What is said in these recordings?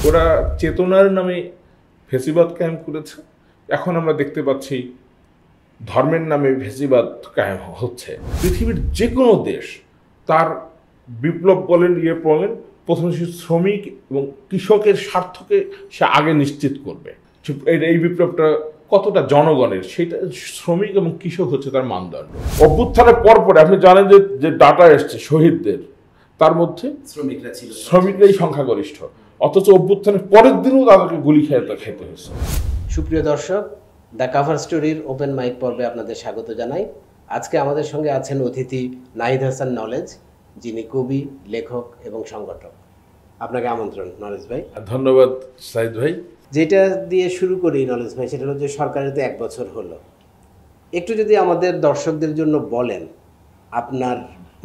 ওরা চেতনার নামে ফেসিবাদ কায়েম করেছে। এখন আমরা দেখতে পাচ্ছি ধর্মের নামে ফেসিবাদ কায়েম হচ্ছে। পৃথিবীর যে কোনো দেশ তার বিপ্লব বলেন বলেন প্রথমে সে শ্রমিক এবং কৃষকের স্বার্থকে সে আগে নিশ্চিত করবে। এই বিপ্লবটা কতটা জনগণের সেটা শ্রমিক এবং কৃষক হচ্ছে তার মানদণ্ড। অভ্যুত্থানের পরপরে আপনি জানেন যে ডাটা এসছে শহীদদের, তার মধ্যে শ্রমিকরাই সংখ্যাগরিষ্ঠ, অথচ অভ্যুত্থানের পরের দিনও তাদেরকে গুলি খেতে হয়েছে। সুপ্রিয় দর্শক, দ্য কাভার স্টোরির ওপেন মাইক পর্বে আপনাদের স্বাগত জানাই। আজকে আমাদের সঙ্গে আছেন অতিথি নাহিদ হাসান নলেজ, যিনি কবি, লেখক এবং সংগঠক। আপনাকে আমন্ত্রণ নলেজ ভাই। ধন্যবাদ সাইদ ভাই। যেটা দিয়ে শুরু করি নলেজ ভাই, সেটা হলো যে সরকারের তো 1 বছর হলো। একটু যদি আমাদের দর্শকদের জন্য বলেন আপনার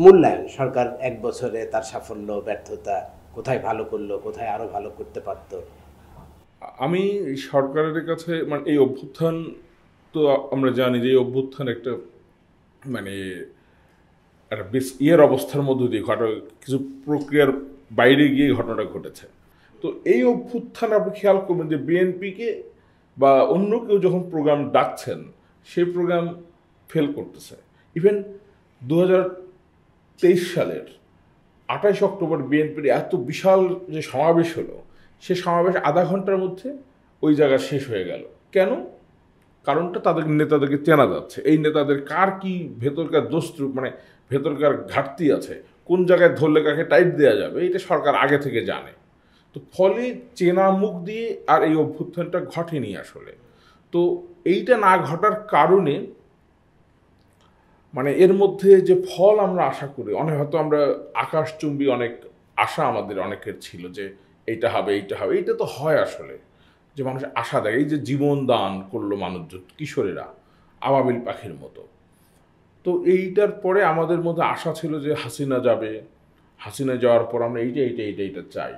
মূল্যায়ন, সরকার 1 বছরে তার সাফল্য ব্যর্থতা, কোথায় ভালো করলো, কোথায় আরো ভালো করতে পারতো। আমি সরকারের কাছে মানে এই অভ্যুত্থান, তো আমরা জানি যে এই অভ্যুত্থান একটা মানে একটা বেশ অবস্থার মধ্য দিয়ে কিছু প্রক্রিয়ার বাইরে গিয়ে ঘটনাটা ঘটেছে। তো এই অভ্যুত্থান আপনি খেয়াল করবেন যে বিএনপিকে বা অন্য কেউ যখন প্রোগ্রাম ডাকছেন সেই প্রোগ্রাম ফেল করতেছে। ইভেন 2023 সালের 28 অক্টোবর বিএনপির এত বিশাল যে সমাবেশ হলো, সে সমাবেশ আধা ঘন্টার মধ্যে ওই জায়গা শেষ হয়ে গেল। কেন? কারণটা তাদের নেতাদেরকে চেনা যাচ্ছে। এই নেতাদের কার কি ভেতরকার দোস্ত, মানে ভেতরকার ঘাটতি আছে, কোন জায়গায় ধরলে কাকে টাইট দেওয়া যাবে, এটা সরকার আগে থেকে জানে। তো ফলে চেনা মুখ দিয়ে আর এই অভ্যুত্থানটা ঘটেনি আসলে। তো এইটা না ঘটার কারণে মানে এর মধ্যে যে ফল আমরা আশা করি, হয়তো আমরা আকাশচুম্বী অনেক আশা আমাদের অনেকের ছিল যে এইটা হবে এইটা হবে, এইটা তো হয় আসলে যে মানুষ আশা দেয়। এই যে জীবন দান করলো মানুষজন, কিশোরেরা আবাবিল পাখির মতো। তো এইটার পরে আমাদের মধ্যে আশা ছিল যে হাসিনা যাবে, হাসিনা যাওয়ার পর আমরা এইটা চাই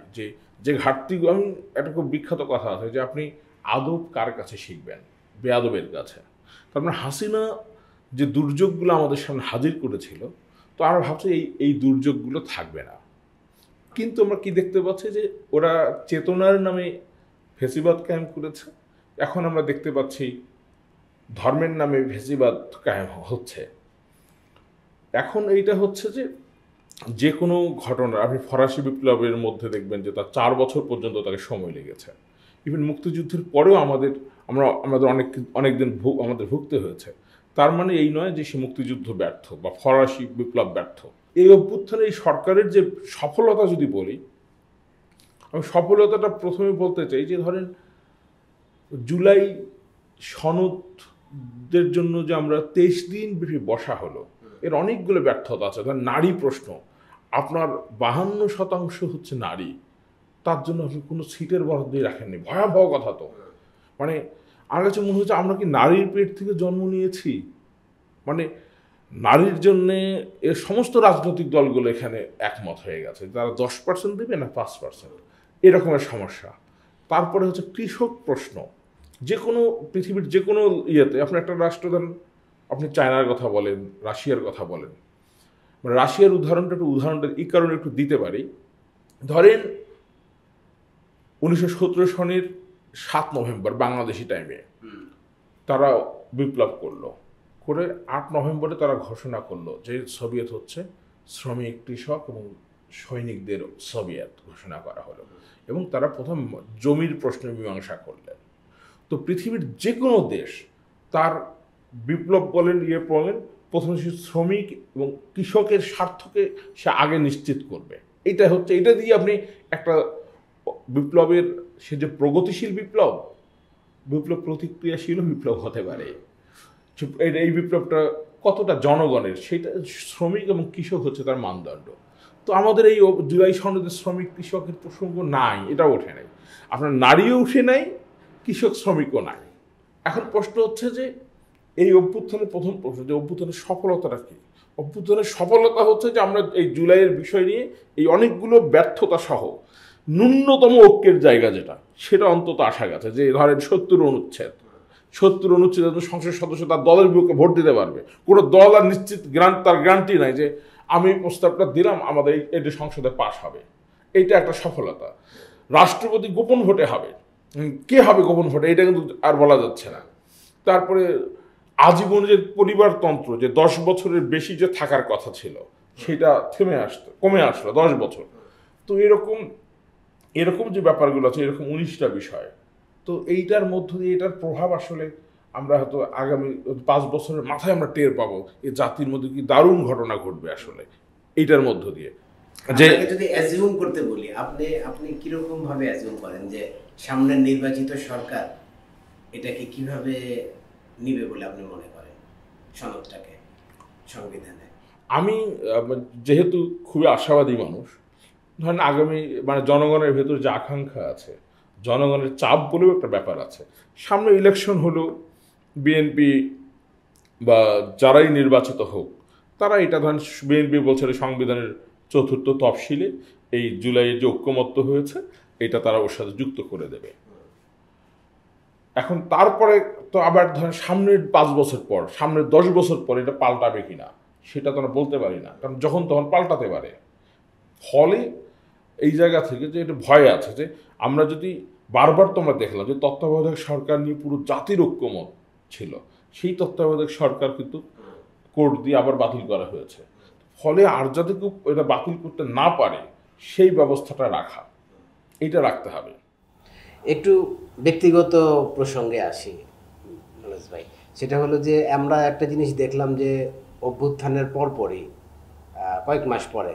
যে ঘাটতি। আমি একটা খুব বিখ্যাত কথা আছে যে আপনি আদব কার কাছে শিখবেন? বেয়াদবের কাছে। তার মানে হাসিনা যে দুর্যোগগুলো আমাদের সামনে হাজির করেছিল, তো আমরা ভাবছি এই দুর্যোগগুলো থাকবে না। কিন্তু আমরা কি দেখতে পাচ্ছি যে ওরা চেতনার নামে ফেসিবাদ কায়েম করেছে। এখন আমরা দেখতে পাচ্ছি ধর্মের নামে ফেসিবাদ কায়েম হচ্ছে। এখন এইটা হচ্ছে যে কোনো ঘটনা, আপনি ফরাসি বিপ্লবের মধ্যে দেখবেন যে তার 4 বছর পর্যন্ত তাকে সময় লেগেছে। ইভেন মুক্তিযুদ্ধের পরেও আমাদের অনেক দিন আমাদের ভুগতে হয়েছে। তার মানে এই নয় যে সে মুক্তিযুদ্ধ ব্যর্থ বা ফরাসি বিপ্লব ব্যর্থ। এই অভ্যুত্থানে এই সরকারের যে সফলতা যদি বলি, আমি সফলতাটা প্রথমে বলতে চাই যে ধরেন জুলাই সনদের জন্য যে আমরা 23 দিন ব্যাপী বসা হলো, এর অনেকগুলো ব্যর্থতা আছে। ধরেন নারী প্রশ্ন, আপনার 52% হচ্ছে নারী, তার জন্য আপনি কোনো সিটের বরাদ্দই রাখেননি। ভয়াবহ কথা তো। মানে আমার কাছে মনে হচ্ছে আমরা কি নারীর পেট থেকে জন্ম নিয়েছি? মানে নারীর জন্যে এর সমস্ত রাজনৈতিক দলগুলো এখানে একমত হয়ে গেছে, তারা 10% দেবে না 5%, এরকমের সমস্যা। তারপরে হচ্ছে কৃষক প্রশ্ন। যে কোনো পৃথিবীর যে কোনো ইয়েতে আপনি একটা রাষ্ট্র দেন, আপনি চায়নার কথা বলেন, রাশিয়ার কথা বলেন। মানে রাশিয়ার উদাহরণটা এই কারণে একটু দিতে পারি। ধরেন 1917 সনের 7 নভেম্বর বাংলাদেশি টাইমে তারা বিপ্লব করে 8 নভেম্বরে তারা ঘোষণা করলো যে সোভিয়েত হচ্ছে শ্রমিক, কৃষক এবং সৈনিকদের সোভিয়েত ঘোষণা করা হলো, এবং তারা প্রথম জমির প্রশ্নে মীমাংসা করলেন। তো পৃথিবীর যে কোনো দেশ তার বিপ্লব বলেন বলেন প্রথমে সে শ্রমিক এবং কৃষকের স্বার্থকে সে আগে নিশ্চিত করবে। এটা দিয়ে আপনি একটা বিপ্লবের, সে যে প্রগতিশীল বিপ্লব প্রতিক্রিয়াশীল বিপ্লব হতে পারে। এই বিপ্লবটা কতটা জনগণের সেটা শ্রমিক এবং কৃষক হচ্ছে তার মানদণ্ড। তো আমাদের এই জুলাই সনদের শ্রমিক কৃষকের প্রসঙ্গ নাই, এটা ওঠে নাই। আপনার নারীও উঠে নাই, কৃষক শ্রমিকও নাই। এখন প্রশ্ন হচ্ছে যে এই অভ্যুত্থানের প্রথম প্রশ্ন যে অভ্যুত্থানের সফলতাটা কি? অভ্যুত্থানের সফলতা হচ্ছে যে আমরা এই জুলাইয়ের বিষয় নিয়ে এই অনেকগুলো ব্যর্থতা সহ ন্যূনতম ঐক্যের জায়গা সেটা অন্তত আসা গেছে। যে ধরেন 70 অনুচ্ছেদ সংসদ সদস্য তার দলের বিপক্ষে ভোট দিতে পারবে। কোনো দল আর নিশ্চিত তার গ্যারান্টি নাই যে আমি প্রস্তাবটা দিলাম আমাদের এটি সংসদে পাশ হবে। এইটা একটা সফলতা। রাষ্ট্রপতি গোপন ভোটে হবে, কে হবে গোপন ভোটে এটা কিন্তু আর বলা যাচ্ছে না। তারপরে আজীবন যে পরিবারতন্ত্র, যে 10 বছরের বেশি যে থাকার কথা ছিল সেটা কমে আসলো 10 বছর। তো এরকম এরকম যে ব্যাপারগুলো আছে, এরকম 19টা বিষয়, তো এইটার মধ্য দিয়ে এটার প্রভাব আসলে আমরা হয়তো আগামী 5 বছরের মাথায় আমরা টের পাবো এই জাতির মধ্যে কি দারুণ ঘটনা ঘটবে আসলে এইটার মধ্য দিয়ে। যে আপনাকে যদি অ্যাজিউম করতে বলি, আপনি আপনি কিরকম ভাবে অ্যাজিউম করেন যে সামনের নির্বাচিত সরকার এটাকে কিভাবে নিবে বলে আপনি মনে করেন সনদটাকে, সংবিধানে? আমি যেহেতু খুবই আশাবাদী মানুষ, ধরেন আগামী জনগণের ভেতর যে আকাঙ্ক্ষা আছে, জনগণের চাপ বলেও একটা ব্যাপার আছে। সামনে ইলেকশন হলো, বিএনপি বা যারাই নির্বাচিত হোক তারা এটা ধরেন, বিএনপি বলছে সংবিধানের 4th তফসিলে এই জুলাইয়ে যে ঐক্যমত্য হয়েছে এটা তারা ওর সাথে যুক্ত করে দেবে। এখন তারপরে তো আবার ধরেন সামনের 5 বছর পর, সামনের 10 বছর পর এটা পাল্টাবে কিনা সেটা তো আমরা বলতে পারি না, কারণ যখন তখন পাল্টাতে পারে। ফলে এই জায়গা থেকে যে এটা ভয় আছে যে আমরা যদি বারবার তোমরা দেখলাম যে তত্ত্বাবধায়ক সরকার নিয়ে পুরো জাতির ঐক্যমত ছিল, সেই তত্ত্বাবধায়ক সরকার কিন্তু কোর্ট দিয়ে আবার বাতিল করা হয়েছে। ফলে আর যাতে কেউ এটা বাতিল করতে না পারে সেই ব্যবস্থাটা রাখা, এটা রাখতে হবে। একটু ব্যক্তিগত প্রসঙ্গে আসি মনোজ ভাই, সেটা হলো যে আমরা একটা জিনিস দেখলাম যে অভ্যুত্থানের পরপরই কয়েক মাস পরে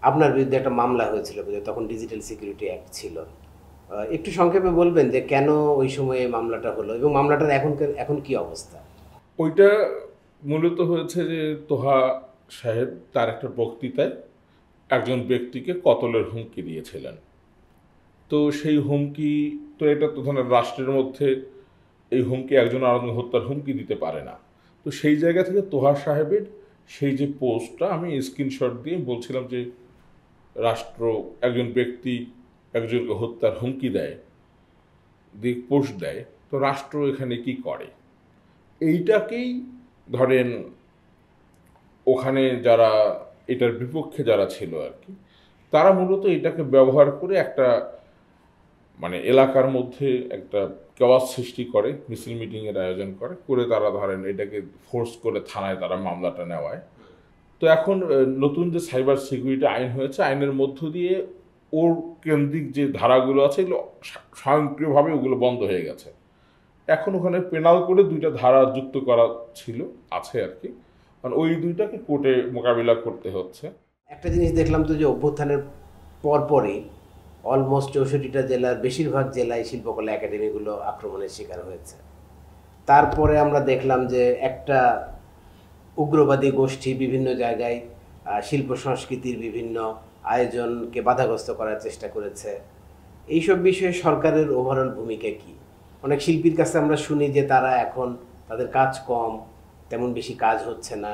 আপনার বিরুদ্ধে একটা মামলা হয়েছিল, তখন ডিজিটাল সিকিউরিটি অ্যাক্ট ছিল। একটু সংক্ষেপে বলবেন যে কেন ওই সময়ে মামলাটা হলো এবং মামলাটার এখন কি অবস্থা? ওইটা মূলত হয়েছে যে তোহা সাহেব তার একটা বক্তৃতায় একজন ব্যক্তিকে কতলের হুমকি দিয়েছিলেন। তো সেই হুমকি, তো এটা তো ধরেন রাষ্ট্রের মধ্যে এই হুমকি একজন আরেকজন হত্যার হুমকি দিতে পারে না। তো সেই জায়গা থেকে তোহা সাহেবের সেই যে পোস্টটা আমি স্ক্রিনশট দিয়ে বলছিলাম যে রাষ্ট্র একজন ব্যক্তি একজনকে হত্যার হুমকি দেয়, দিয়ে পোস্ট দেয়, তো রাষ্ট্র এখানে কি করে, এইটাকেই ধরেন ওখানে যারা এটার বিপক্ষে যারা ছিল আর কি, তারা মূলত এটাকে ব্যবহার করে একটা এলাকার মধ্যে একটা কেওয়াস সৃষ্টি করে, মিছিল মিটিংয়ের আয়োজন করে তারা ধরেন এটাকে ফোর্স করে থানায় তারা মামলাটা নেওয়ায়। তো এখন নতুন যে সাইবার সিকিউরিটি আইন হয়েছে, আইনের মধ্য দিয়ে ওর কেন্দ্রিক যে ধারাগুলো আছে এগুলো স্বয়ংক্রিয়ভাবে ওগুলো বন্ধ হয়ে গেছে। এখন ওখানে পেনাল করে 2টা ধারা যুক্ত করা আছে আর কি, কারণ ওই 2টাকে কোর্টে মোকাবিলা করতে হচ্ছে। একটা জিনিস দেখলাম তো যে অভ্যুত্থানের পরপরই অলমোস্ট 64টা জেলার বেশিরভাগ জেলায় শিল্পকলা একাডেমিগুলো আক্রমণের শিকার হয়েছে। তারপরে আমরা দেখলাম যে একটা উগ্রবাদী গোষ্ঠী বিভিন্ন জায়গায় শিল্প সংস্কৃতির বিভিন্ন আয়োজনকে বাধাগ্রস্ত করার চেষ্টা করেছে। এইসব বিষয়ে সরকারের ওভারঅল ভূমিকা কি? অনেক শিল্পীর কাছে আমরা শুনি যে তারা এখন তাদের কাজ কম, তেমন বেশি কাজ হচ্ছে না।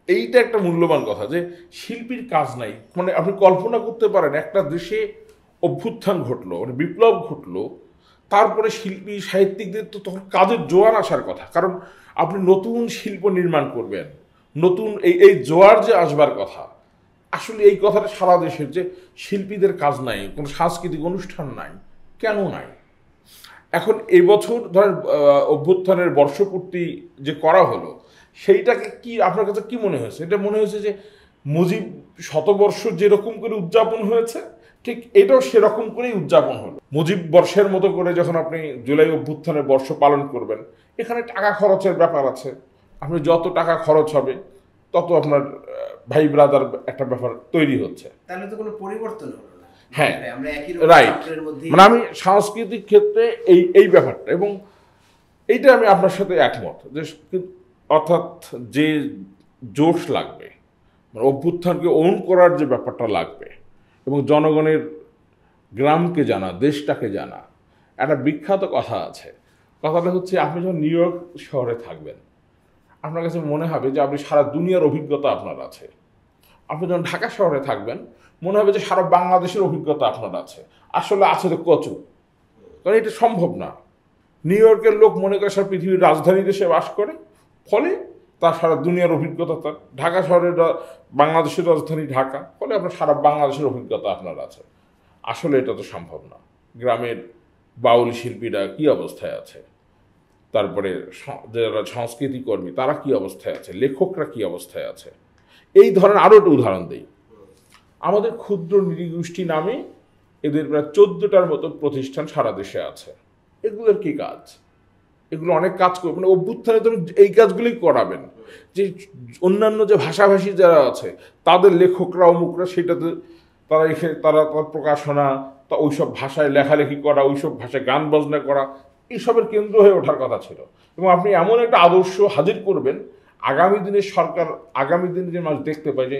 এইটা একটা মূল্যবান কথা যে শিল্পীর কাজ নাই। আপনি কল্পনা করতে পারেন একটা দেশে অভ্যুত্থান ঘটলো, বিপ্লব ঘটলো, তারপরে শিল্পী সাহিত্যিকদের তো তখন কাজের জোয়ার আসার কথা, কারণ আপনি নতুন শিল্প নির্মাণ করবেন, নতুন এই জোয়ার যে আসবার কথা। আসলে এই কথাটা সারা দেশের যে শিল্পীদের কাজ নাই, কোনো সাংস্কৃতিক অনুষ্ঠান নাই, কেন নাই? এখন এই বছর ধরেন অভ্যুত্থানের বর্ষপূর্তি যে করা হলো, সেইটাকে কি আপনার কাছে কি মনে হয়েছে? এটা মনে হয়েছে যে মুজিব শতবর্ষ যেরকম করে উদযাপন হয়েছে ঠিক এটাও সেরকম করেই উদযাপন হলো। মুজিব বর্ষের মতো করে যখন আপনি জুলাই অভ্যুত্থানের বর্ষ পালন করবেন, এখানে টাকা খরচের ব্যাপার আছে। আপনি যত টাকা খরচ হবে তত আপনার ভাই ব্রাদার একটা ব্যাপার তৈরি হচ্ছে। তাহলে তো কোনো পরিবর্তন হলো না। হ্যাঁ, আমরা একই রাইট। রকমের মধ্যে আমি সাংস্কৃতিক ক্ষেত্রে এই ব্যাপারটা, এবং এইটা আমি আপনার সাথে একমত যে অর্থাৎ যে জোশ লাগবে, অভ্যুত্থানকে ওন করার যে ব্যাপারটা লাগবে, এবং জনগণের গ্রামকে জানা, দেশটাকে জানা। একটা বিখ্যাত কথা আছে, কথাটা হচ্ছে আপনি যখন নিউ ইয়র্ক শহরে থাকবেন আপনার কাছে মনে হবে যে আপনি সারা দুনিয়ার অভিজ্ঞতা আপনার আছে। আপনি যখন ঢাকা শহরে থাকবেন মনে হবে যে সারা বাংলাদেশের অভিজ্ঞতা আপনার আছে। আসলে আছে তো কচু, কারণ এটা সম্ভব না। নিউ ইয়র্কের লোক মনে করে সারা পৃথিবীর রাজধানী দেশে বাস করে, ফলে তার সারা দুনিয়ার অভিজ্ঞতা তার। ঢাকা শহরের বাংলাদেশের রাজধানী ঢাকা, ফলে আপনার সারা বাংলাদেশের অভিজ্ঞতা আপনার আছে। আসলে এটা তো সম্ভব না। গ্রামের বাউল শিল্পীরা কি অবস্থায় আছে, তারপরে যারা সংস্কৃতি কর্মী তারা কি অবস্থায় আছে, লেখকরা কি অবস্থায় আছে। এই ধরনের আরও একটা উদাহরণ দিই, আমাদের ক্ষুদ্র নৃগোষ্ঠী নামে এদের প্রায় 14টার মতো প্রতিষ্ঠান সারা দেশে আছে। এগুলোর কি কাজ? এগুলো অনেক কাজ করবে, মানে অভ্যুত্থানে তো এই কাজগুলোই করাবেন, যে অন্যান্য যে ভাষাভাষী যারা আছে তাদের লেখকরা অমুকরা সেটাতে তারা তারা প্রকাশনা, তা ওইসব ভাষায় লেখালেখি করা, ওইসব ভাষায় গান বাজনা করা, এইসবের কেন্দ্র হয়ে ওঠার কথা ছিল। এবং আপনি এমন একটা আদর্শ হাজির করবেন, আগামী দিনে সরকার, আগামী দিনে যে মানুষ দেখতে পায় যে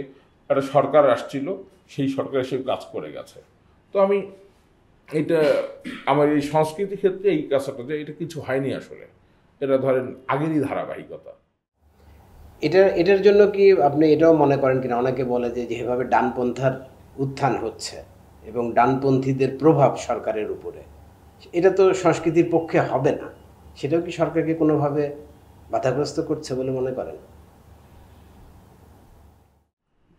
একটা সরকার আসছিল, সেই সরকার এসে কাজ করে গেছে। তো আমি এটা আমার এই সংস্কৃতি ক্ষেত্রে এই কাজটা, যে এটা কিছু হয়নি আসলে, এটা ধরেন আগেরই ধারাবাহিকতা। এটার জন্য কি আপনি এটাও মনে করেন কিনা, অনেকে বলে যে যেভাবে ডানপন্থার উত্থান হচ্ছে এবং ডানপন্থীদের প্রভাব সরকারের উপরে, এটা তো সংস্কৃতির পক্ষে হবে না, সেটাও কি সরকারকে কোনোভাবে বাধাগ্রস্ত করছে বলে মনে করেন?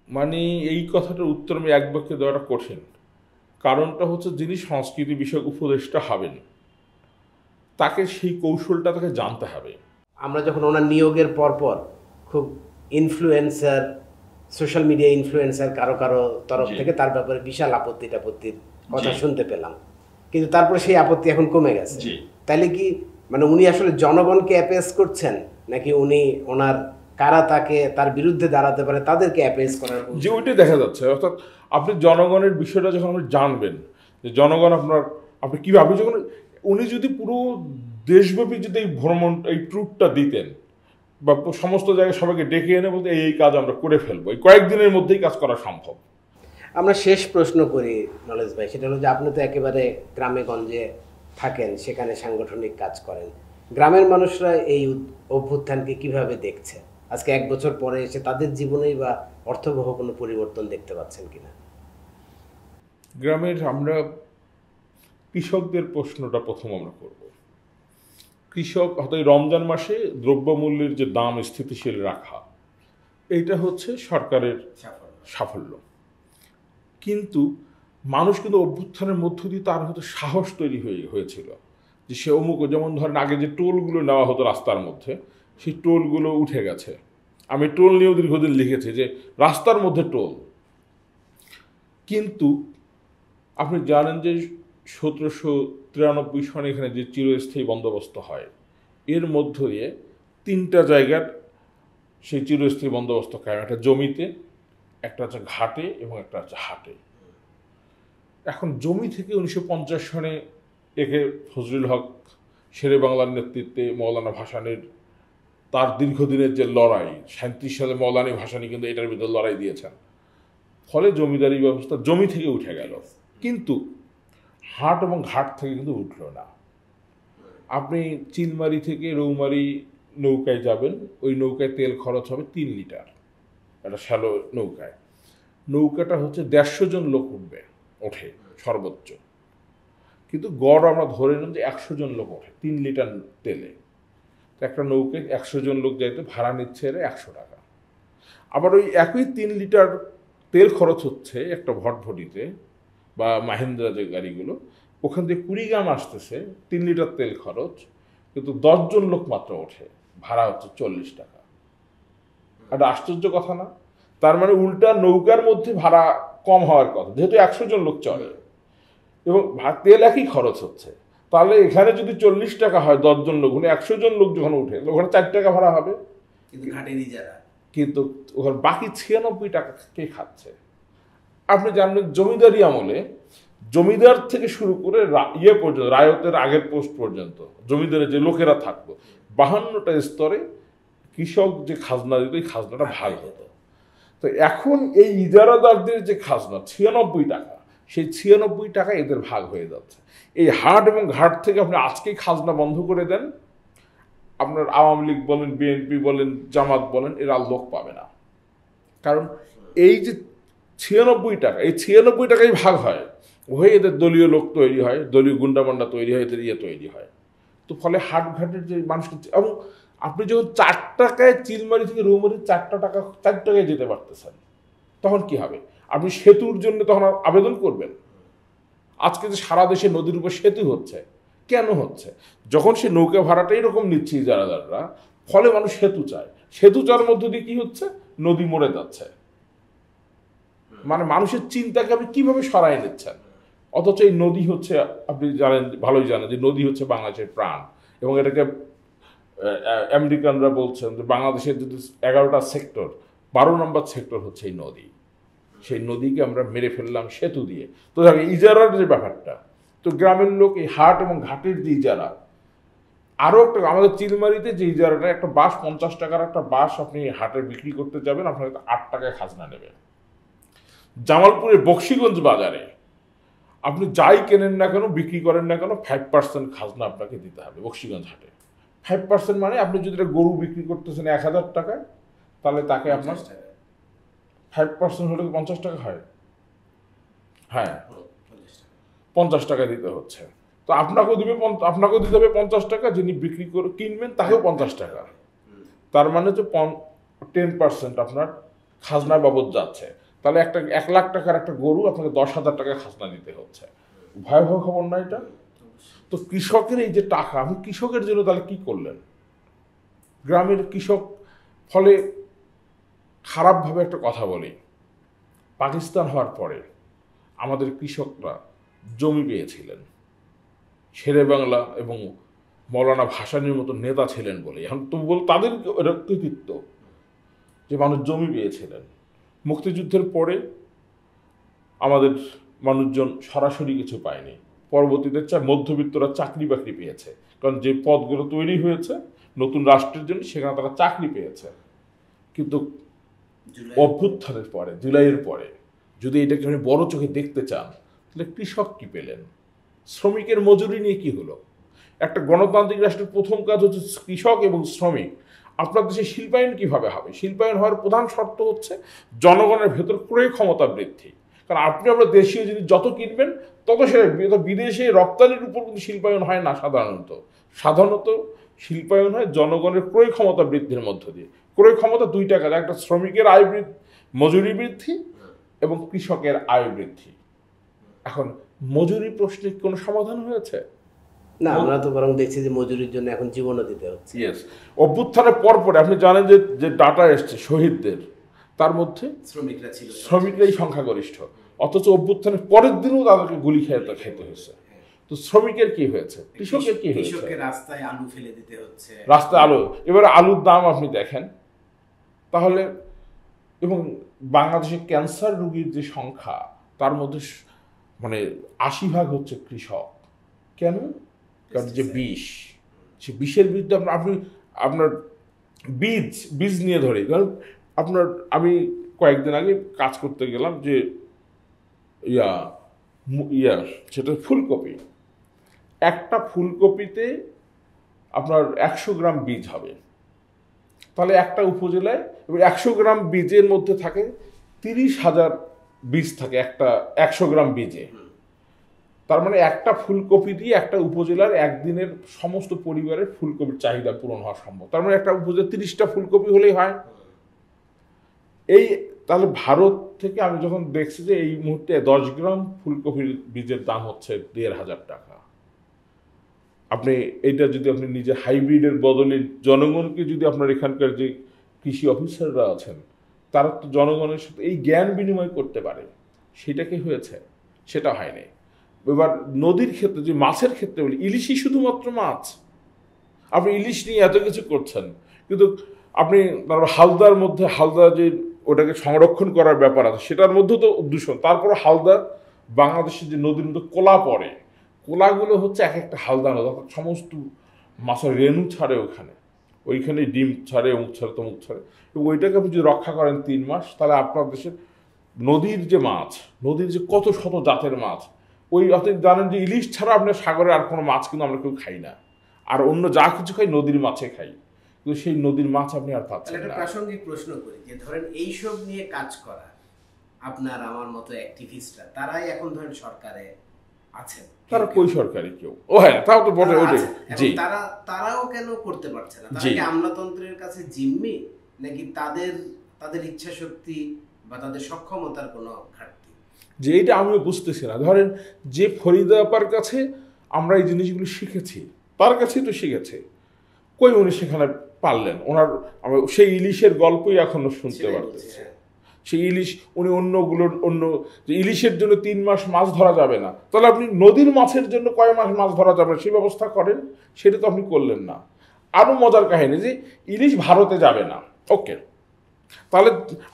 মানে এই কথাটার উত্তর আমি এক বাক্যে দেওয়াটা কঠিন। কারণটা হচ্ছে, যিনি সংস্কৃতি বিষয়ক উপদেষ্টা হবেন তাকে সেই কৌশলটা তাকে জানতে হবে। আমরা যখন ওনার নিয়োগের পরপর খুব ইনফ্লুয়েন্সার, সোশ্যাল মিডিয়া ইনফ্লুয়েন্সার কারো কারো তরফ থেকে তার ব্যাপারে বিশাল আপত্তির কথা শুনতে পেলাম, কিন্তু তারপরে সেই আপত্তি এখন কমে গেছে। তাইলে কি মানে উনি আসলে জনগণকে অ্যাপেস করছেন, নাকি উনি ওনার কারা তাকে তার বিরুদ্ধে দাঁড়াতে পারে তাদেরকে অ্যাপেস করার, যে ওইটাই দেখা যাচ্ছে। অর্থাৎ আপনি জনগণের বিষয়টা যখন আপনি জানবেন, যে জনগণ আপনি কীভাবে, যখন উনি যদি পুরো দেশব্যাপী যদি এই ভ্রমণ, এই ট্যুরটা দিতেন বা সমস্ত জায়গায় সবাইকে ডেকে এনে বলতে এই কাজ আমরা করে ফেলবো, এই কয়েকদিনের মধ্যেই কাজ করা সম্ভব। আমরা শেষ প্রশ্ন করি নলেজ ভাই, সেটা হলো যে আপনি তো একেবারে গ্রামে গঞ্জে থাকেন, সেখানে সাংগঠনিক কাজ করেন, গ্রামের মানুষরা এই অভ্যুত্থানকে কিভাবে দেখছে? আজকে 1 বছর পরে এসে তাদের জীবনেই বা অর্থবহ কোনো পরিবর্তন দেখতে পাচ্ছেন কিনা? গ্রামের আমরা কৃষকদের প্রশ্নটা প্রথম আমরা করব। কৃষক হয়তো রমজান মাসে দ্রব্যমূল্যের যে দাম স্থিতিশীল রাখা, এইটা হচ্ছে সরকারের সাফল্য। কিন্তু মানুষ কিন্তু অভ্যুত্থানের মধ্য দিয়ে তার হয়তো সাহস তৈরি হয়েছিল যে সে অমুক, যেমন ধরেন আগে যে টোলগুলো নেওয়া হতো রাস্তার মধ্যে, সেই টোলগুলো উঠে গেছে। আমি টোল নিয়েও দীর্ঘদিন লিখেছি যে রাস্তার মধ্যে টোল। কিন্তু আপনি জানেন যে 1793 সনে এখানে যে চিরস্থায়ী বন্দোবস্ত হয়, এর মধ্য দিয়ে 3টা জায়গার সেই চিরস্থায়ী বন্দোবস্ত কায়েম, একটা জমিতে, একটা হচ্ছে ঘাটে এবং একটা হচ্ছে হাটে। এখন জমি থেকে 1950 সনে একে ফজলুল হক শেরে বাংলার নেতৃত্বে মৌলানা ভাসানীর তার দীর্ঘদিনের যে লড়াই, 37 সালে মৌলানা ভাসানী কিন্তু এটার বিরুদ্ধে লড়াই দিয়েছেন, ফলে জমিদারি ব্যবস্থা জমি থেকে উঠে গেল। কিন্তু হাট এবং ঘাট থেকে কিন্তু উঠল না। আপনি চিলমারি থেকে রৌমারি নৌকায় যাবেন, ওই নৌকায় তেল খরচ হবে 3 লিটার, একটা শ্যালো নৌকায়। নৌকাটা হচ্ছে 150 জন লোক ওঠে সর্বোচ্চ, কিন্তু গড় আমরা ধরে নিলাম যে 100 জন লোক ওঠে 3 লিটার তেলে। তো একটা নৌকায় 100 জন লোক যাইতে ভাড়া নিচ্ছে এরা 100 টাকা। আবার ওই একই 3 লিটার তেল খরচ হচ্ছে একটা ভটভটিতে বা মাহিন্দ্রা যে গাড়িগুলো, ওখান থেকে কুড়িগ্রাম আসতেছে 3 লিটার তেল খরচ, কিন্তু 10 জন লোক মাত্র ওঠে, ভাড়া হচ্ছে 40 টাকা। একটা আশ্চর্য কথা না? তার মানে উল্টা নৌকার মধ্যে ভাড়া কম হওয়ার কথা, যেহেতু 100 জন লোক চলে এবং তেল একই খরচ হচ্ছে। তাহলে এখানে যদি 40 টাকা হয় 10 জন লোক, 100 জন লোক যখন উঠে ওখানে 4 টাকা ভাড়া হবে, কিন্তু ওখানে বাকি 96 টাকা কে খাচ্ছে? আপনি জানবেন জমিদারি আমলে জমিদার থেকে শুরু করে পর্যন্ত, রায়তের আগের পোস্ট পর্যন্ত জমিদারের যে লোকেরা থাকতো, 52টা স্তরে কৃষক যে খাজনা দিত, এই খাজনাটা ভাগ হতো। তো এখন এই ইজারাদারদের যে খাজনা 96 টাকা, সেই 96 টাকা এদের ভাগ হয়ে যাচ্ছে। এই হাট এবং ঘাট থেকে আপনি আজকেই খাজনা বন্ধ করে দেন, আপনার আওয়ামী লীগ বলেন, বিএনপি বলেন, জামাত বলেন, এরা লোক পাবে না। কারণ এই যে 96 টাকা, এই 96 টাকাই ভাগ হয়, হয়ে এদের দলীয় লোক তৈরি হয়, দলীয় গুন্ডামান্ডা তৈরি হয়, এদের তৈরি হয়। তো ফলে হাট ঘাটের যে মানুষকে, এবং আপনি যখন 4 টাকায় চিলমারি থেকে রৌমারি 4 টাকায় যেতে পারতেছেন, তখন কি হবে? আপনি সেতুর জন্য তখন আবেদন করবেন? আজকে যে সারা দেশে নদীর উপর সেতু হচ্ছে, কেন হচ্ছে? যখন সে নৌকা ভাড়াটা এরকম নিচ্ছে ইজারাদাররা, ফলে মানুষ সেতু চায়। সেতু চাওয়ার মধ্য দিয়ে কি হচ্ছে? নদী মরে যাচ্ছে। মানে মানুষের চিন্তাকে আপনি কিভাবে সরাই নিচ্ছেন? অথচ এই নদী হচ্ছে, আপনি জানেন, ভালোই জানেন যে নদী হচ্ছে বাংলাদেশের প্রাণ। এবং এটাকে আমেরিকানরা বলছেন যে বাংলাদেশের যদি 11টা সেক্টর, 12 নম্বর সেক্টর হচ্ছে এই নদী। সেই নদীকে আমরা মেরে ফেললাম সেতু দিয়ে। তো দেখো ইজারার যে ব্যাপারটা, তো গ্রামের লোক এই হাট এবং ঘাটের যে ইজারা, আরও একটা আমাদের চিলমারিতে যে ইজারাটা, একটা বাঁশ 50 টাকার একটা বাঁশ আপনি হাটে বিক্রি করতে যাবেন, আপনাকে 8 টাকায় খাজনা নেবে। জামালপুরের বক্সিগঞ্জ বাজারে আপনি যাই কেনেন না কেন, বিক্রি করেন না কেন, 5% খাজনা আপনাকে দিতে হবে বক্সিগঞ্জ হাটে। 5% মানে আপনি যদি একটা গরু বিক্রি করতেছেন 1000 টাকায়, তাহলে তাকে আপনার 5% হলে 50 টাকা হয়। হ্যাঁ, 50 টাকা দিতে হচ্ছে। তো আপনাকেও দিতে হবে 50 টাকা, যিনি বিক্রি করে কিনবেন তাকেও 50 টাকা। তার মানে যে 10% আপনার খাজনা বাবদ যাচ্ছে। তাহলে একটা 1 লাখ টাকার একটা গরু আপনাকে 10,000 টাকা খাজনা দিতে হচ্ছে। ভয়াবহ খবর না এটা? তো কৃষকের এই যে টাকা, আপনি কৃষকের জন্য তাহলে কি করলেন? গ্রামের কৃষক, ফলে খারাপভাবে একটা কথা বলি, পাকিস্তান হওয়ার পরে আমাদের কৃষকরা জমি পেয়েছিলেন, শেরে বাংলা এবং মৌলানা ভাসানীর মতো নেতা ছিলেন বলে। এখন তো তাদের কৃতিত্ব যে মানুষ জমি পেয়েছিলেন। মুক্তিযুদ্ধের পরে আমাদের মানুষজন সরাসরি কিছু পায়নি, পরবর্তীতে মধ্যবিত্তরা চাকরি বাকরি পেয়েছে। কারণ যে পদগুলো তৈরি হয়েছে নতুন রাষ্ট্রের জন্য, সেখানে তারা চাকরি পেয়েছে। কিন্তু অভ্যুত্থানের পরে, জুলাইয়ের পরে, যদি এটাকে আপনি বড় চোখে দেখতে চান, তাহলে কৃষক কি পেলেন? শ্রমিকের মজুরি নিয়ে কি হলো? একটা গণতান্ত্রিক রাষ্ট্রের প্রথম কাজ হচ্ছে কৃষক এবং শ্রমিক। আপনার দেশে শিল্পায়ন কিভাবে হবে? শিল্পায়ন হওয়ার প্রধান শর্ত হচ্ছে জনগণের ভেতর ক্রয় ক্ষমতা বৃদ্ধি। কারণ আমরা দেশীয় জিনিস যত কিনবেন তত সেটা বিদেশে রপ্তানির উপর কিন্তু শিল্পায়ন হয় না। সাধারণত শিল্পায়ন হয় জনগণের ক্রয় ক্ষমতা বৃদ্ধির মধ্য দিয়ে। ক্রয় ক্ষমতা 2টা কাজ, একটা শ্রমিকের আয় বৃদ্ধি, মজুরি বৃদ্ধি, এবং কৃষকের আয় বৃদ্ধি। এখন মজুরি প্রশ্নে কোনো সমাধান হয়েছে না? আমরা তো বরং দেখছি যে মজুরির জন্য এখন জীবনও দিতে হচ্ছে। ইয়েস, অভ্যুত্থানের পরে আপনি জানেন যে ডাটা এসছে শহীদদের, তার মধ্যে শ্রমিকরাই সংখ্যাগরিষ্ঠ। অথচ অভ্যুত্থানের পরের দিনও তাদেরকে গুলি খেতে হয়েছে। তো শ্রমিকের কি হয়েছে? কৃষকের কি হয়েছে? রাস্তায় আলু ফেলে দিতে হচ্ছে, রাস্তায় আলু। এবারে আলুর দাম আপনি দেখেন তাহলে। এবং বাংলাদেশে ক্যান্সার রোগীর যে সংখ্যা, তার মধ্যে মানে 80% হচ্ছে কৃষক। কেন? কারণ যে বিষ, সে বিষের বিরুদ্ধে আপনার বীজ নিয়ে ধরে। কারণ আমি কয়েকদিন আগে কাজ করতে গেলাম যে সেটা ফুলকপি। একটা ফুলকপিতে আপনার 100 গ্রাম বীজ হবে। তাহলে একটা উপজেলায় 100 গ্রাম বীজের মধ্যে থাকে 30,000 বীজ থাকে একটা 100 গ্রাম বীজে। তার মানে একটা ফুলকপি দিয়ে একটা উপজেলার একদিনের সমস্ত পরিবারের ফুলকপির চাহিদা পূরণ হওয়া সম্ভব। তার মানে একটা উপজেলা 30টা ফুলকপি হলেই হয়। তাহলে ভারত থেকে আমি যখন দেখছি যে এই মুহূর্তে 10 গ্রাম ফুলকপির বীজের দাম হচ্ছে 1,500 টাকা। আপনি এইটা যদি আপনি নিজে হাইব্রিডের বদলে জনগণকে যদি আপনার এখানকার যে কৃষি অফিসাররা আছেন তারা তো জনগণের সাথে এই জ্ঞান বিনিময় করতে পারে, সেটা কি হয়েছে? সেটা হয়নি। এবার নদীর ক্ষেত্রে, যে মাছের ক্ষেত্রে বলি, ইলিশই শুধুমাত্র মাছ। আপনি ইলিশ নিয়ে এত কিছু করছেন, কিন্তু আপনি হালদার মধ্যে হালদা যে ওটাকে সংরক্ষণ করার ব্যাপার আছে, সেটার মধ্যেও তো দূষণ। তারপরে হালদা বাংলাদেশের যে নদীর মধ্যে কোলা পড়ে, কোলাগুলো হচ্ছে এক একটা হালদা নদী, সমস্ত মাছের রেণু ছাড়ে ওইখানে ডিম ছাড়ে, অমুক ছাড়ে, তমুক ছাড়ে। এবং ওইটাকে আপনি যদি রক্ষা করেন 3 মাস, তাহলে আপনার দেশের নদীর যে মাছ, নদীর যে কত শত জাতের মাছ, আপনি জানেন যে ইলিশ ছাড়া আপনার সাগরে আর কোনো মাছ কিন্তু আমরা কেউ খাই না। আর অন্য যা কিছু খাই নদীর মাছে খাই, কিন্তু সেই নদীর মাছ আপনি আর পাচ্ছেন না। প্রাসঙ্গিক প্রশ্ন করি যে ধরেন এইসব নিয়ে কাজ করা আপনার আমার মতো অ্যাক্টিভিস্টরা, তারাই এখন ধরেন সরকারে আছেন। তারা কই সরকারি কেউ? ও হ্যাঁ, তাও তো বটে। ওটাই জি, তারাও কেন করতে পারছে না? তারা কি আমলাতন্ত্রের কাছে জিম্মি, নাকি তাদের ইচ্ছা শক্তি বা তাদের সক্ষমতার কোনো ঘাটতি? যে এইটা আমিও বুঝতেছি না। ধরেন যে ফরিদা আপার কাছে আমরা এই জিনিসগুলো শিখেছি, তার কাছেই তো শিখেছে, কই উনি সেখানে পারলেন? ওনার সেই ইলিশের গল্পই এখনো শুনতে পারতেছে। সেই ইলিশ উনি অন্য যে ইলিশের জন্য 3 মাস মাছ ধরা যাবে না, তাহলে আপনি নদীর মাছের জন্য কয় মাস মাছ ধরা যাবে সেই ব্যবস্থা করেন, সেটা তো আপনি করলেন না। আরও মজার কাহিনী যে ইলিশ ভারতে যাবে না, ওকে, তাহলে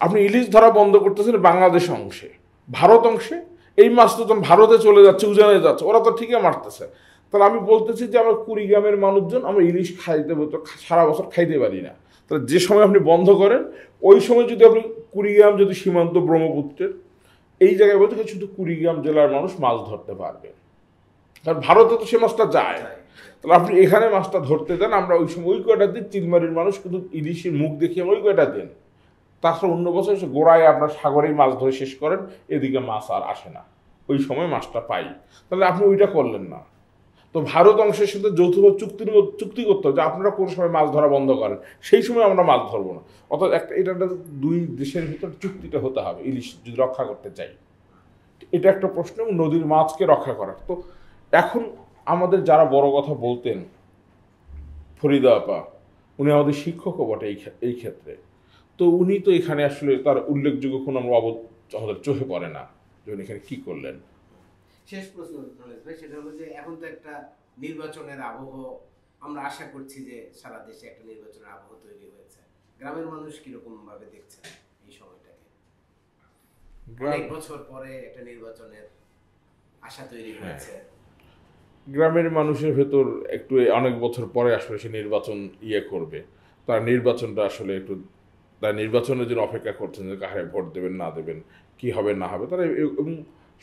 আপনি ইলিশ ধরা বন্ধ করতেছেন বাংলাদেশ অংশে, ভারত অংশে এই মাছ তো যখন ভারতে চলে যাচ্ছে, উজানে যাচ্ছে, ওরা তো ঠিকই মারতেছে। তাহলে আমি বলতেছি যে আমার কুড়িগ্রামের মানুষজন আমরা ইলিশ খাইতে বলতো সারা বছর খাইতে পারি না। তাহলে যে সময় আপনি বন্ধ করেন ওই সময় যদি আপনি কুড়িগ্রাম যদি সীমান্ত ব্রহ্মপুত্রের এই জায়গায় বলতে শুধু কুড়িগ্রাম জেলার মানুষ মাছ ধরতে পারবে, কারণ ভারতে তো সে মাছটা যায়। তাহলে আপনি এখানে মাছটা ধরতে দেন, আমরা ওই সময় ওই কয়টা দিন চিলমারির মানুষ কিন্তু ইলিশের মুখ দেখিয়ে ওই কয়টা দিন, তাছাড়া অন্য বছর এসে গোড়ায় আপনার সাগরেই মাছ ধরে শেষ করেন, এদিকে মাছ আর আসে না, ওই সময় মাছটা পাই। তাহলে আপনি ওইটা করলেন না। তো ভারত অংশের সাথে যৌথভাবে চুক্তি করতে হবে যে আপনারা কোন সময় মাছ ধরা বন্ধ করেন, সেই সময় আমরা মাছ ধরবো না। অর্থাৎ এটা দুই দেশের ভিতর চুক্তিটা হতে হবে ইলিশ যদি রক্ষা করতে চাই। এটা একটা প্রশ্ন, নদীর মাছকে রক্ষা করার। তো এখন আমাদের যারা বড় কথা বলতেন, ফরিদা আপা উনি আমাদের শিক্ষকও বটে এই ক্ষেত্রে, তো উনি তো এখানে আসলে তার উল্লেখযোগ্য কোনো আমাদের চোখে পড়ে না যে উনি এখানে কি করলেন। শেষ প্রশ্ন ভাই, সেটা হলো যে এখন তো একটা নির্বাচনের আবহ, আমরা আশা করছি যে সারা দেশে একটা নির্বাচনের আবহ তৈরি হয়েছে। গ্রামের মানুষ কিরকম ভাবে দেখছেন এই সময়টাকে? অনেক বছর পরে একটা নির্বাচনের আশা তৈরি হয়েছে। গ্রামের মানুষের ভেতর একটু অনেক বছর পরে আসলে সে নির্বাচন করবে, তার নির্বাচনটা আসলে একটু, তার নির্বাচনের জন্য অপেক্ষা করছেন যে কাহারে ভোট দেবেন না দেবেন, কি হবে না হবে। তারা এবং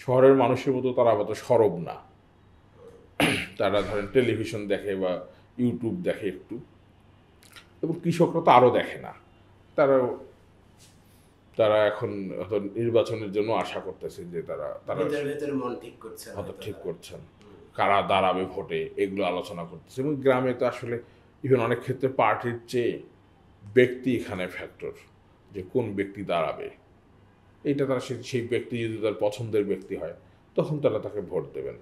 শহরের মানুষের মতো তারা আবার সরব না, তারা ধরেন টেলিভিশন দেখে বা ইউটিউব দেখে একটু, এবং কৃষকরা তো আরও দেখে না। তারা এখন নির্বাচনের জন্য আশা করতেছে যে তারা মন ঠিক করছেন, হয়তো ঠিক করছেন, কারা দাঁড়াবে ভোটে এগুলো আলোচনা করতেছে। এবং গ্রামে তো আসলে ইভেন অনেক ক্ষেত্রে পার্টির চেয়ে ব্যক্তি এখানে ফ্যাক্টর, যে কোন ব্যক্তি দাঁড়াবে, এইটা তারা সেই ব্যক্তি যদি তার পছন্দের ব্যক্তি হয় তখন তারা তাকে ভোট দেবেন।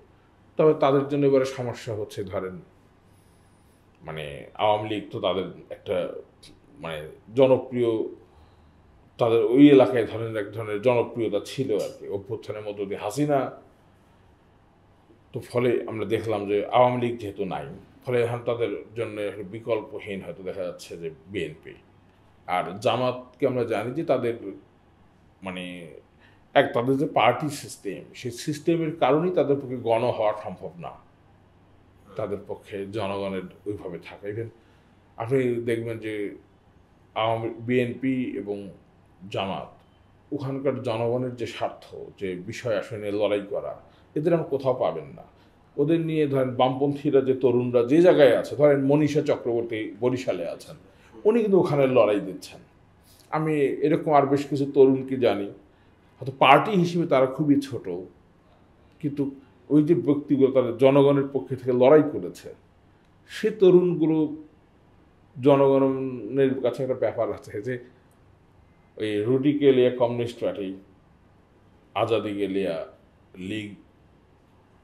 তবে তাদের জন্য এবারে সমস্যা হচ্ছে, ধরেন মানে আওয়ামী লীগ তো তাদের একটা মানে জনপ্রিয়, তাদের ওই এলাকায় ধরেন এক ধরনের জনপ্রিয়তা ছিল আর কি অভ্যুত্থানের মধ্য দিয়ে হাসিনা, তো ফলে আমরা দেখলাম যে আওয়ামী লীগ যেহেতু নাই, ফলে এখন তাদের জন্য বিকল্পহীন হয়তো দেখা যাচ্ছে যে বিএনপি। আর জামাতকে আমরা জানি যে তাদের মানে তাদের যে পার্টি সিস্টেম, সেই সিস্টেমের কারণেই তাদের পক্ষে গণ হওয়া সম্ভব না, তাদের পক্ষে জনগণের ওইভাবে থাকা। ইভেন আপনি দেখবেন যে বিএনপি এবং জামাত ওখানকার জনগণের যে স্বার্থ, যে বিষয় আসলে লড়াই করা, এদের আমরা কোথাও পাবেন না। ওদের নিয়ে ধরেন বামপন্থীরা যে তরুণরা যে জায়গায় আছে, ধরেন মনীষা চক্রবর্তী বরিশালে আছেন, উনি কিন্তু ওখানে লড়াই দিচ্ছেন। আমি এরকম আর বেশ কিছু তরুণকে জানি, হয়তো পার্টি হিসেবে তারা খুবই ছোট, কিন্তু ওই যে ব্যক্তিগুলো তাদের জনগণের পক্ষে থেকে লড়াই করেছে, সে তরুণগুলো জনগণের কাছে একটা ব্যাপার আছে যে ওই রুটি কে লিয়া কমিউনিস্ট পার্টি, আজাদি কে লিয়া লীগ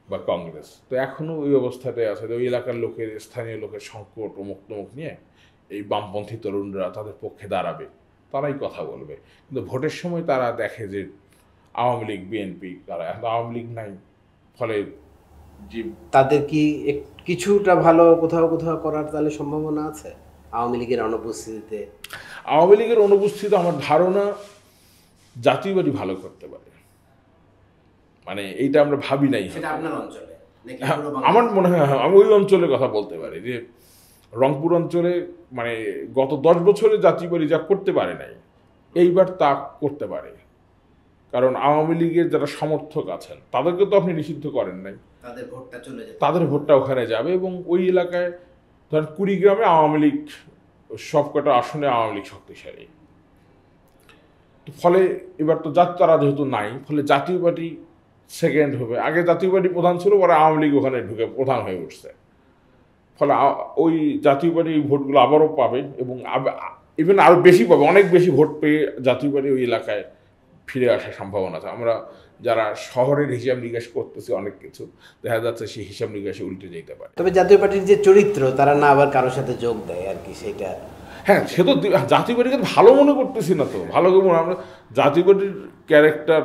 বা কংগ্রেস, তো এখনও ওই অবস্থাটাই আছে। ওই এলাকার লোকের, স্থানীয় লোকের সংকট অমুক তমুক নিয়ে এই বামপন্থী তরুণরা তাদের পক্ষে দাঁড়াবে, তারাই কথা বলবে। কিন্তু ভোটের সময় তারা দেখে যে আওয়ামী লীগ বিএনপি, তারা এখন আওয়ামী লীগ নাই, ফলে যে তাদের কি কিছুটা ভালো কোথাও কোথাও করার তাহলে সম্ভাবনা আছে আওয়ামী লীগের অনুপস্থিতিতে? আওয়ামী লীগের অনুপস্থিতি আমার ধারণা জাতীয়বাদী ভালো করতে পারে, মানে এইটা আমরা ভাবি নাই। আপনার অঞ্চলে আমার মনে হয় আমি ওই অঞ্চলের কথা বলতে পারি, যে রংপুর অঞ্চলে মানে গত 10 বছরে জাতীয়বাদী যা করতে পারে নাই, এইবার তা করতে পারে। কারণ আওয়ামী লীগের যারা সমর্থক আছেন তাদেরকে তো আপনি নিষিদ্ধ করেন নাই, তাদের ভোটটা ওখানে যাবে। এবং ওই এলাকায় ধরেন কুড়িগ্রামে আওয়ামী লীগ সবকটা আসনে আওয়ামী লীগ শক্তিশালী, তো ফলে এবার তো তারা যেহেতু নাই, ফলে জাতীয় পার্টি সেকেন্ড হবে। আগে জাতীয় পার্টি প্রধান ছিল, পরে আওয়ামী লীগ ওখানে ঢুকে প্রধান হয়ে উঠছে, ফলে ওই জাতীয় পার্টি ভোটগুলো আবারও পাবে এবং ইভেন আরও বেশি পাবে, অনেক বেশি ভোট পেয়ে জাতীয় পার্টি ওই এলাকায় ফিরে আসার সম্ভাবনা আছে। আমরা যারা শহরের হিসাব নিকাশ করতেছি অনেক কিছু, দেখা যাচ্ছে সেই হিসাব নিকাশে উল্টে যেতে পারে। তবে জাতীয় পার্টির যে চরিত্র, তারা না আবার কারোর সাথে যোগ দেয় আর কি, সেটা হ্যাঁ, সে তো জাতীয় পার্টিকে ভালো মনে করতেছি না, তো ভালো করে আমরা জাতীয় পার্টির ক্যারেক্টার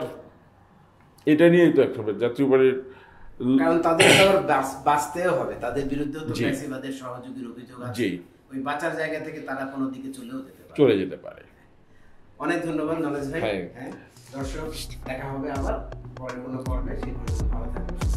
এটা নিয়েই তো একটা জাতীয় পার্টির, কারণ তাদের তো আবার বাঁচতেও হবে, তাদের বিরুদ্ধেও তো জি। ফ্যাসিবাদের সহযোগীর অভিযোগ আছে। জি। ওই বাঁচার জায়গা থেকে তারা কোনো দিকে চলেও যেতে পারে। চলে যেতে পারে। অনেক ধন্যবাদ নলেজ ভাই। হ্যাঁ। হ্যাঁ, দর্শক, দেখা হবে আবার পরের কোনো পর্বে। সেই পর্যন্ত ভালো থাকবেন।